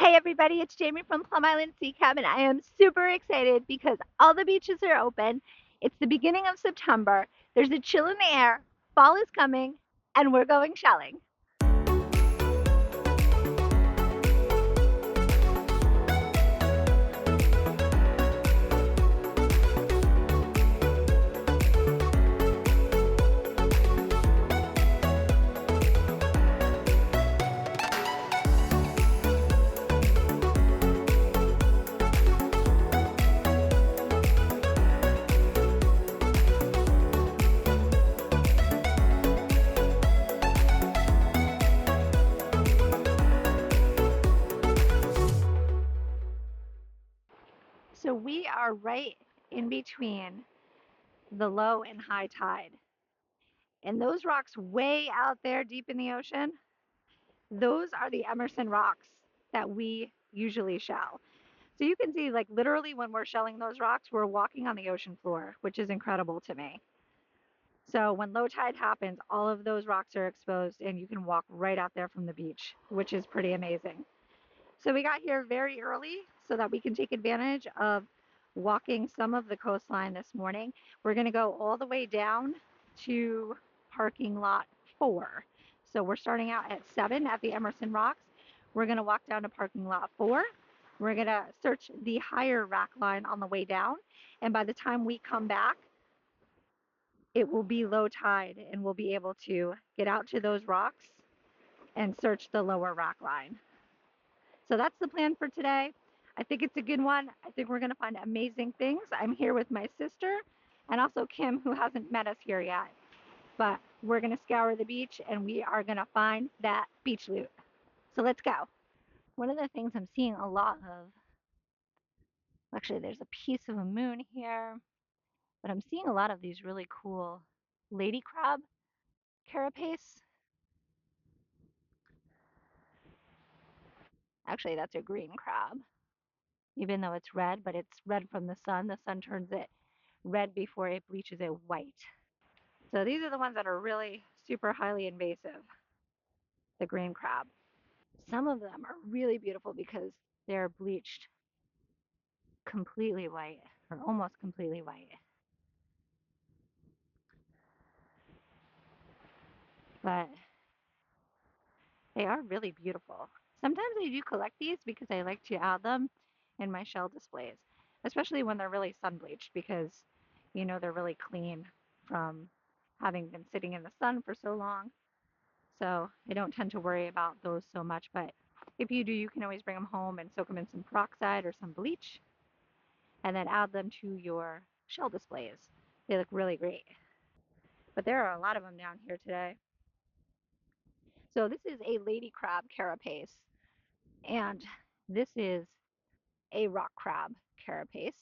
Hey everybody, it's Jamie from Plum Island Sea Cabin. I am super excited because all the beaches are open. It's the beginning of September. There's a chill in the air. Fall is coming, and we're going shelling. So we are right in between the low and high tide. And those rocks way out there deep in the ocean, those are the Emerson Rocks that we usually shell. So you can see, like, literally when we're shelling those rocks, we're walking on the ocean floor, which is incredible to me. So when low tide happens, all of those rocks are exposed and you can walk right out there from the beach, which is pretty amazing. So we got here very early so that we can take advantage of walking some of the coastline this morning. We're going to go all the way down to parking lot 4. So we're starting out at 7 at the Emerson Rocks. We're going to walk down to parking lot 4. We're going to search the higher rack line on the way down. And by the time we come back, it will be low tide and we'll be able to get out to those rocks and search the lower rock line. So that's the plan for today. I think it's a good one. I think we're going to find amazing things. I'm here with my sister and also Kim, who hasn't met us here yet. But we're going to scour the beach and we are going to find that beach loot. So let's go. One of the things I'm seeing a lot of, actually, there's a piece of a moon here, but I'm seeing a lot of these really cool lady crab carapace. Actually, that's a green crab, even though it's red, but it's red from the sun. The sun turns it red before it bleaches it white. So these are the ones that are really super highly invasive, the green crab. Some of them are really beautiful because they're bleached completely white or almost completely white. But they are really beautiful. Sometimes I do collect these because I like to add them in my shell displays, especially when they're really sun bleached because they're really clean from having been sitting in the sun for so long. So I don't tend to worry about those so much, but if you do, you can always bring them home and soak them in some peroxide or some bleach and then add them to your shell displays. They look really great. But there are a lot of them down here today. So this is a lady crab carapace, and this is a rock crab carapace.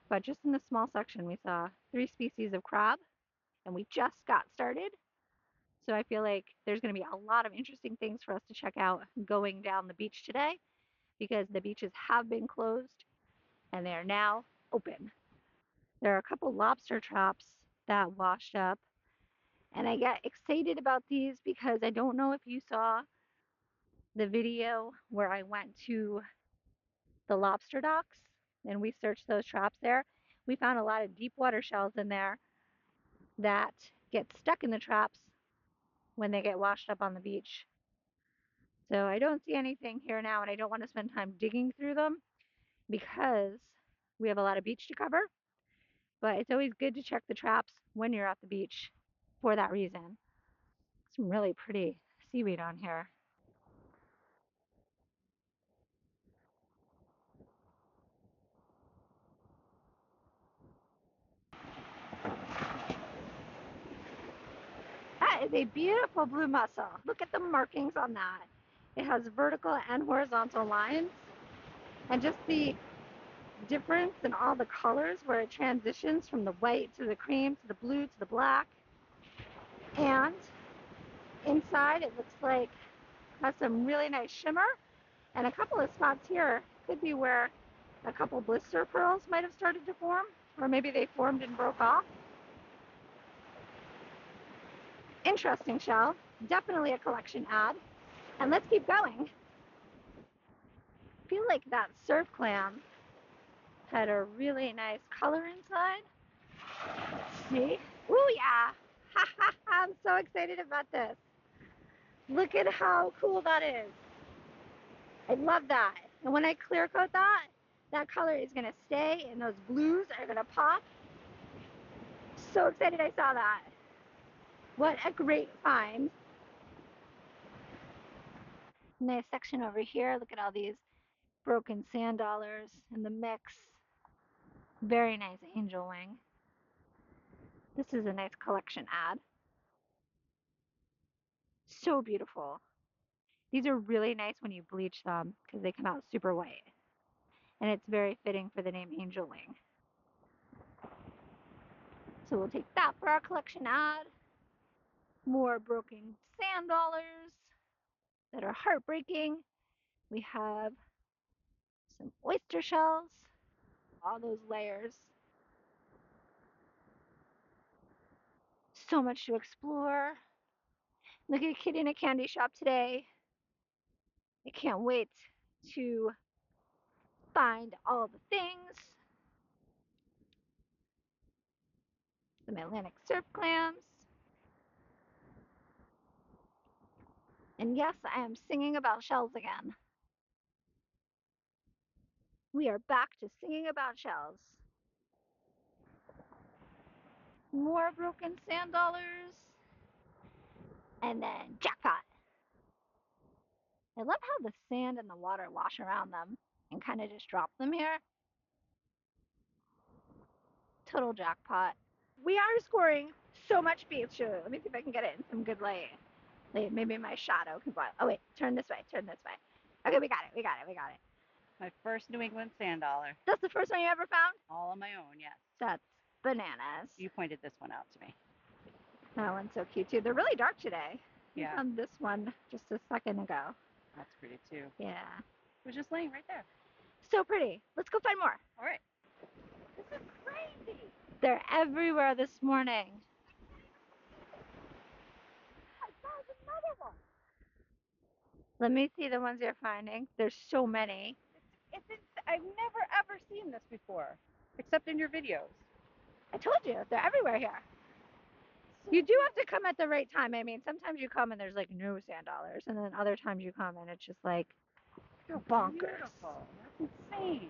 But just in this small section, we saw 3 species of crab, and we just got started. So I feel like there's going to be a lot of interesting things for us to check out going down the beach today because the beaches have been closed and they are now open. There are a couple lobster traps that washed up, and I get excited about these because I don't know if you saw the video where I went to the lobster docks and we searched those traps there. We found a lot of deep water shells in there that get stuck in the traps when they get washed up on the beach. So I don't see anything here now, and I don't want to spend time digging through them because we have a lot of beach to cover. But it's always good to check the traps when you're at the beach for that reason. Some really pretty seaweed on here. That is a beautiful blue mussel. Look at the markings on that. It has vertical and horizontal lines, and just the difference in all the colors where it transitions from the white to the cream to the blue to the black. And inside it looks like it has some really nice shimmer, and a couple of spots here could be where a couple blister pearls might have started to form, or maybe they formed and broke off. Interesting shell, definitely a collection ad. And let's keep going. feel like that surf clam had a really nice color inside. Let's see. Oh yeah! Ha ha ha! I'm so excited about this. Look at how cool that is. I love that. And when I clear coat that, that color is gonna stay and those blues are gonna pop. So excited I saw that. What a great find. Nice section over here. Look at all these broken sand dollars in the mix. Very nice angel wing. This is a nice collection ad. So beautiful. These are really nice when you bleach them because they come out super white. And it's very fitting for the name Angel Wing. So we'll take that for our collection ad. More broken sand dollars that are heartbreaking. We have some oyster shells, all those layers. So much to explore. Look at a kid in a candy shop today. I can't wait to find all the things. Some Atlantic surf clams. And yes, I am singing about shells again. We are back to singing about shells. More broken sand dollars. And then jackpot. I love how the sand and the water wash around them and kind of just drop them here. Total jackpot. We are scoring so much beach. Let me see if I can get it in some good light. Maybe my shadow can block. Oh wait, turn this way, turn this way. Okay, we got it, we got it, we got it. My first New England sand dollar. That's the first one you ever found? All on my own, yes. That's bananas. You pointed this one out to me. That one's so cute too. They're really dark today. Yeah. I found this one just a second ago. That's pretty too. Yeah. It was just laying right there. So pretty. Let's go find more. All right. This is crazy. They're everywhere this morning. I found another one. Let me see the ones you're finding. There's so many. I've never ever seen this before, except in your videos. I told you, they're everywhere here. You do have to come at the right time. I mean, sometimes you come and there's like no sand dollars, and then other times you come and it's just like bonkers. Beautiful. That's insane.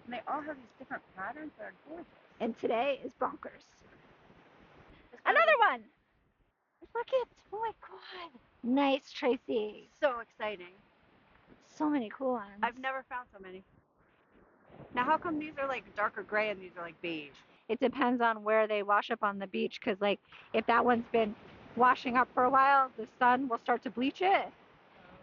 And they all have these different patterns that are gorgeous. And today is bonkers. Another one. Look it. Oh my god. Nice, Tracy. So exciting. So many cool ones. I've never found so many. Now, how come these are like darker gray and these are like beige? It depends on where they wash up on the beach, because like if that one's been washing up for a while, the sun will start to bleach it.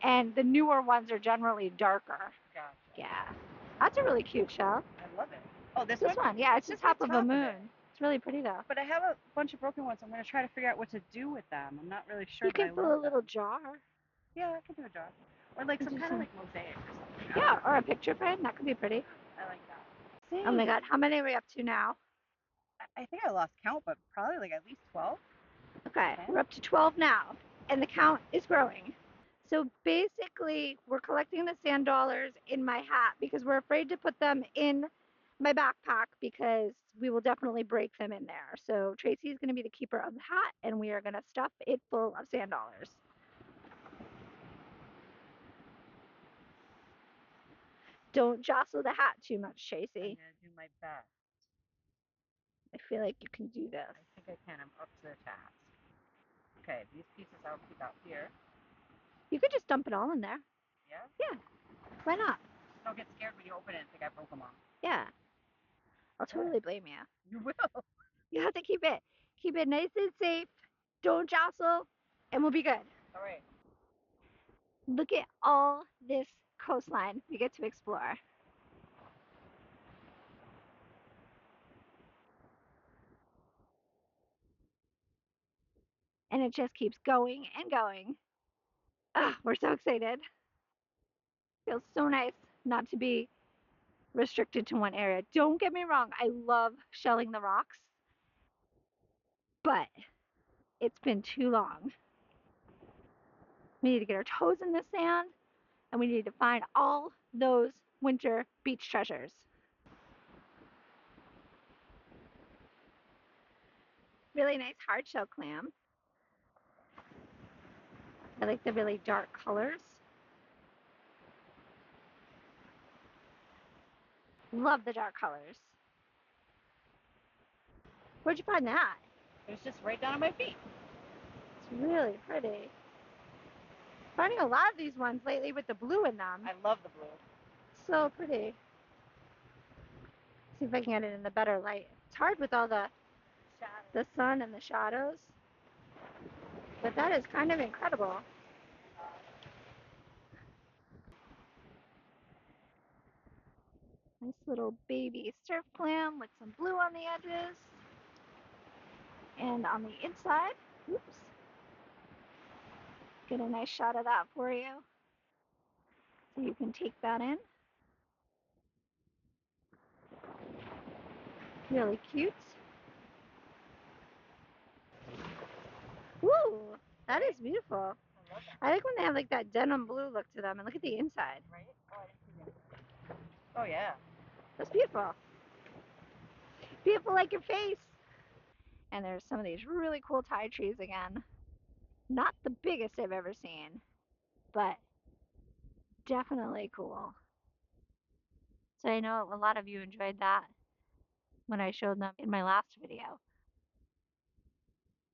And the newer ones are generally darker. Gotcha. Yeah. That's a really cute shell. I love it. Oh, this one? Yeah, it's just the top the of a top of moon. it. It's really pretty though. But I have a bunch of broken ones. I'm going to try to figure out what to do with them. I'm not really sure. You can fill a little jar. Yeah, I can do a jar. Or like some kind of like mosaic or something. Yeah, or a picture frame. That could be pretty. I like that. See? Oh my god, how many are we up to now? I think I lost count, but probably like at least 12. Okay, we're up to 12 now, and the count is growing. So basically, we're collecting the sand dollars in my hat because we're afraid to put them in my backpack because we will definitely break them in there. So Tracy's going to be the keeper of the hat, and we are going to stuff it full of sand dollars. Don't jostle the hat too much, Tracy. I'm going to do my best. I feel like you can do this. I think I can. I'm up to the task. Okay, these pieces I'll keep out here. You could just dump it all in there. Yeah? Yeah. Why not? Don't get scared when you open it and think I broke them all. Yeah. I'll totally blame you. You will. You have to keep it nice and safe. Don't jostle, and we'll be good. All right. Look at all this coastline we get to explore. And it just keeps going and going. Ah, we're so excited. Feels so nice not to be restricted to one area. Don't get me wrong, I love shelling the rocks, but it's been too long. We need to get our toes in the sand, and we need to find all those winter beach treasures. Really nice hard shell clam. I like the really dark colors. Love the dark colors. Where'd you find that? It was just right down at my feet. It's really pretty. Finding a lot of these ones lately with the blue in them. I love the blue. So pretty. See if I can get it in the better light. It's hard with all the sun and the shadows. But that is kind of incredible. Nice little baby surf clam with some blue on the edges. And on the inside, oops, get a nice shot of that for you. So you can take that in. Really cute. Woo! That is beautiful. I like when they have like that denim blue look to them. And look at the inside. Right? Oh, I didn't see that. Oh, yeah. That's beautiful. Beautiful like your face. And there's some of these really cool tide trees again. Not the biggest I've ever seen, but definitely cool. So I know a lot of you enjoyed that when I showed them in my last video.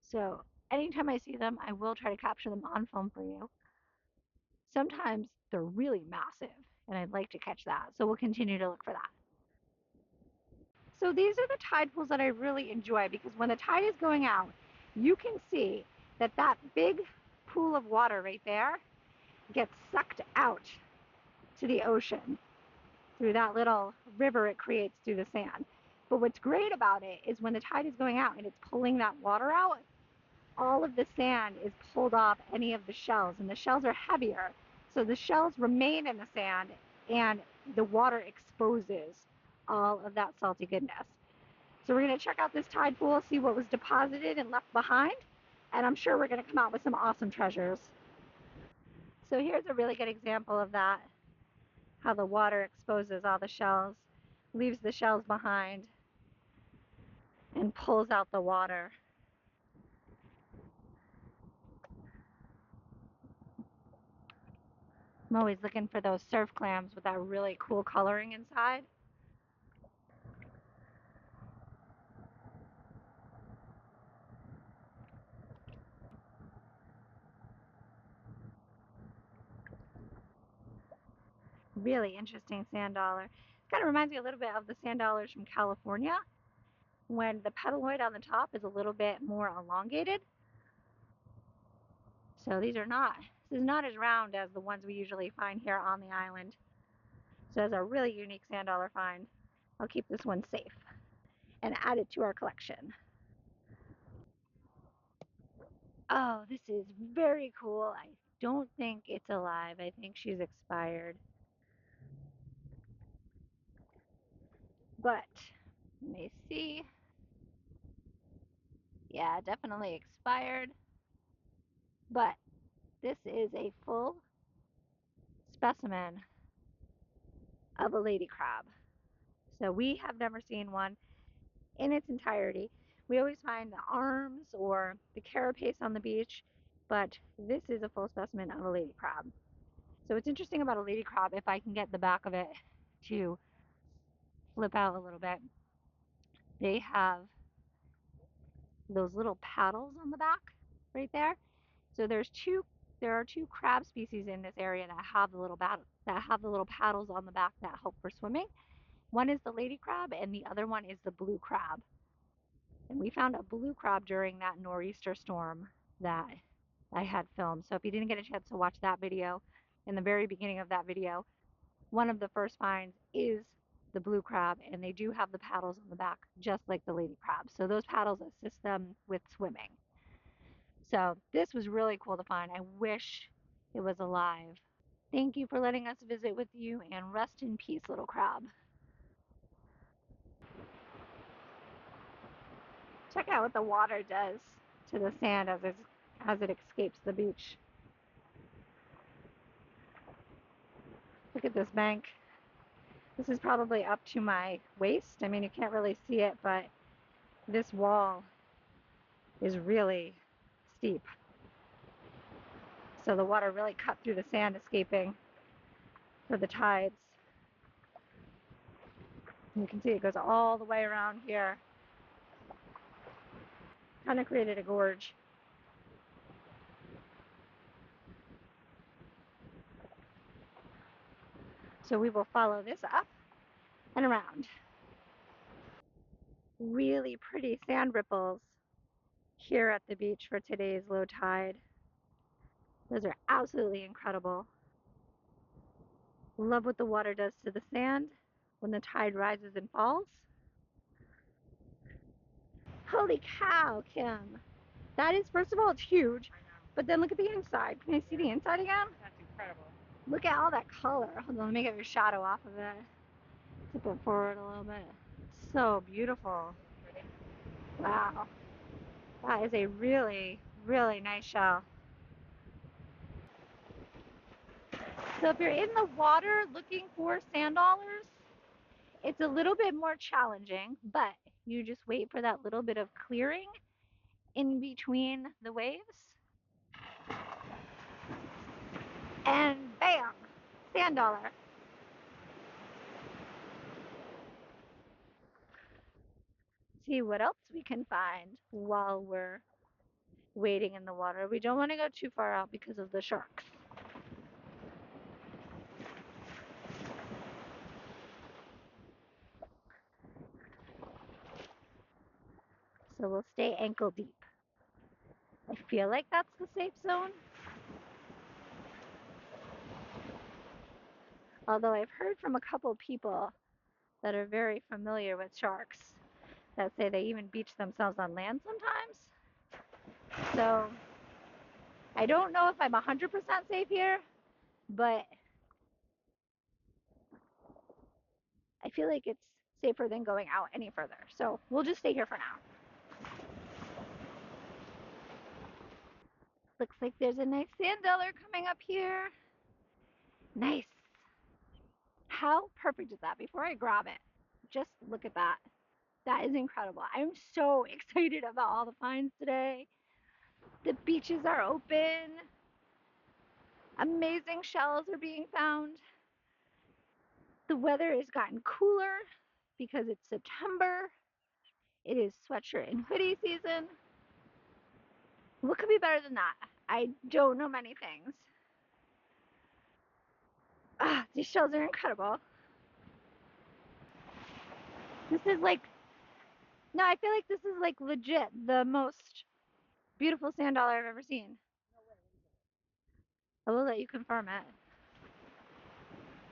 So anytime I see them, I will try to capture them on film for you. Sometimes they're really massive, and I'd like to catch that. So we'll continue to look for that. So these are the tide pools that I really enjoy because when the tide is going out, you can see that that big pool of water right there gets sucked out to the ocean through that little river it creates through the sand. But what's great about it is when the tide is going out and it's pulling that water out, all of the sand is pulled off any of the shells, and the shells are heavier. So the shells remain in the sand and the water exposes all of that salty goodness. So we're going to check out this tide pool, see what was deposited and left behind, and I'm sure we're going to come out with some awesome treasures. So here's a really good example of that, how the water exposes all the shells, leaves the shells behind, and pulls out the water. I'm always looking for those surf clams with that really cool coloring inside. Really interesting sand dollar. Kind of reminds me a little bit of the sand dollars from California when the petaloid on the top is a little bit more elongated. So this is not as round as the ones we usually find here on the island. So it's a really unique sand dollar find. I'll keep this one safe and add it to our collection. Oh, this is very cool. I don't think it's alive. I think she's expired. But let me see. Yeah, definitely expired. But this is a full specimen of a lady crab. So we have never seen one in its entirety. We always find the arms or the carapace on the beach, but this is a full specimen of a lady crab. So what's interesting about a lady crab, if I can get the back of it to flip out a little bit, they have those little paddles on the back right there. So there are two crab species in this area that have the little paddles on the back that help for swimming. One is the lady crab and the other one is the blue crab. And we found a blue crab during that nor'easter storm that I had filmed. So if you didn't get a chance to watch that video, in the very beginning of that video, one of the first finds is the blue crab, and they do have the paddles on the back, just like the lady crab. So those paddles assist them with swimming. So this was really cool to find. I wish it was alive. Thank you for letting us visit with you, and rest in peace, little crab. Check out what the water does to the sand as it escapes the beach. Look at this bank. This is probably up to my waist. I mean, you can't really see it, but this wall is really steep. So the water really cut through the sand escaping for the tides. You can see it goes all the way around here. Kind of created a gorge. So we will follow this up and around. Really pretty sand ripples here at the beach for today's low tide. Those are absolutely incredible. Love what the water does to the sand when the tide rises and falls. Holy cow, Kim. That is, first of all, it's huge. But then look at the inside. Can I see the inside again? That's incredible. Look at all that color. Hold on, let me get your shadow off of it. Tip it forward a little bit. So beautiful. Wow. That is a really, really nice shell. So if you're in the water looking for sand dollars, it's a little bit more challenging, but you just wait for that little bit of clearing in between the waves. And bam, sand dollar. See what else we can find while we're waiting in the water. We don't want to go too far out because of the sharks. So we'll stay ankle deep. I feel like that's the safe zone. Although I've heard from a couple people that are very familiar with sharks that say they even beach themselves on land sometimes. So I don't know if I'm 100% safe here, but I feel like it's safer than going out any further. So we'll just stay here for now. Looks like there's a nice sand dollar coming up here. Nice. How perfect is that? Before I grab it, just look at that. That is incredible. I'm so excited about all the finds today. The beaches are open. Amazing shells are being found. The weather has gotten cooler because it's September. It is sweatshirt and hoodie season. What could be better than that? I don't know many things. Ah, these shells are incredible. This is like, no, I feel like this is like legit the most beautiful sand dollar I've ever seen. I will let you confirm it.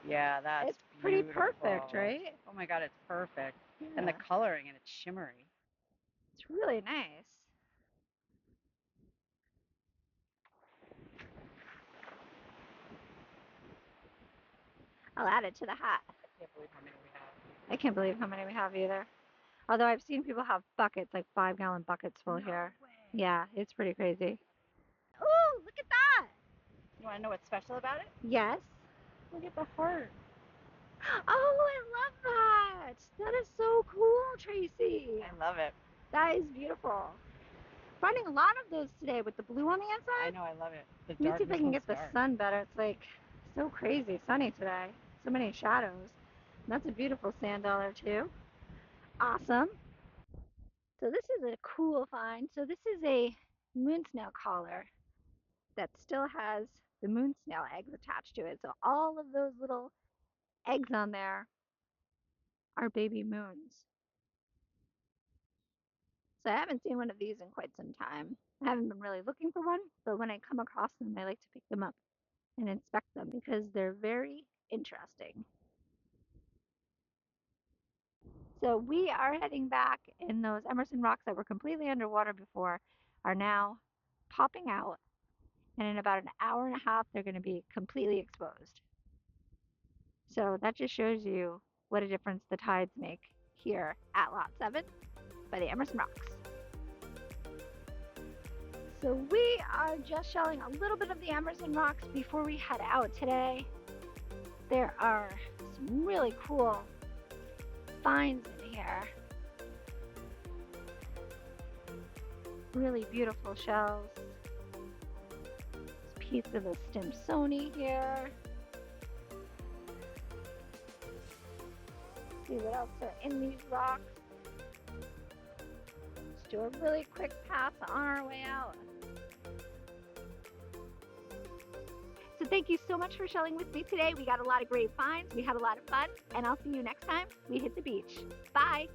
Yeah, that's It's pretty beautiful. perfect, right? Oh my God, it's perfect. Yeah. And the coloring, and it's shimmery. It's really nice. I'll add it to the hat. I can't believe how many we have. I can't believe how many we have either. Although I've seen people have buckets, like 5-gallon buckets full here. Way. Yeah, it's pretty crazy. Ooh, look at that! You want to know what's special about it? Yes. Look at the heart. Oh, I love that! That is so cool, Tracy. I love it. That is beautiful. Finding a lot of those today with the blue on the I inside. know, I love it. The Let me dark, see if I this can one's get the dark. sun better. It's like so crazy sunny today. So many shadows. That's a beautiful sand dollar too. Awesome. So this is a cool find. So this is a moon snail collar that still has the moon snail eggs attached to it. So all of those little eggs on there are baby moons. So I haven't seen one of these in quite some time. I haven't been really looking for one, but when I come across them, I like to pick them up and inspect them because they're very interesting. So we are heading back, and those Emerson rocks that were completely underwater before are now popping out, and in about an hour and a half, they're going to be completely exposed. So that just shows you what a difference the tides make here at Lot 7 by the Emerson Rocks. So we are just shelling a little bit of the Emerson Rocks before we head out today. There are some really cool finds in here. Really beautiful shells. This piece of the Stimsoni here. See what else are in these rocks. Let's do a really quick pass on our way out. So thank you so much for shelling with me today. We got a lot of great finds. We had a lot of fun, and I'll see you next time we hit the beach. Bye.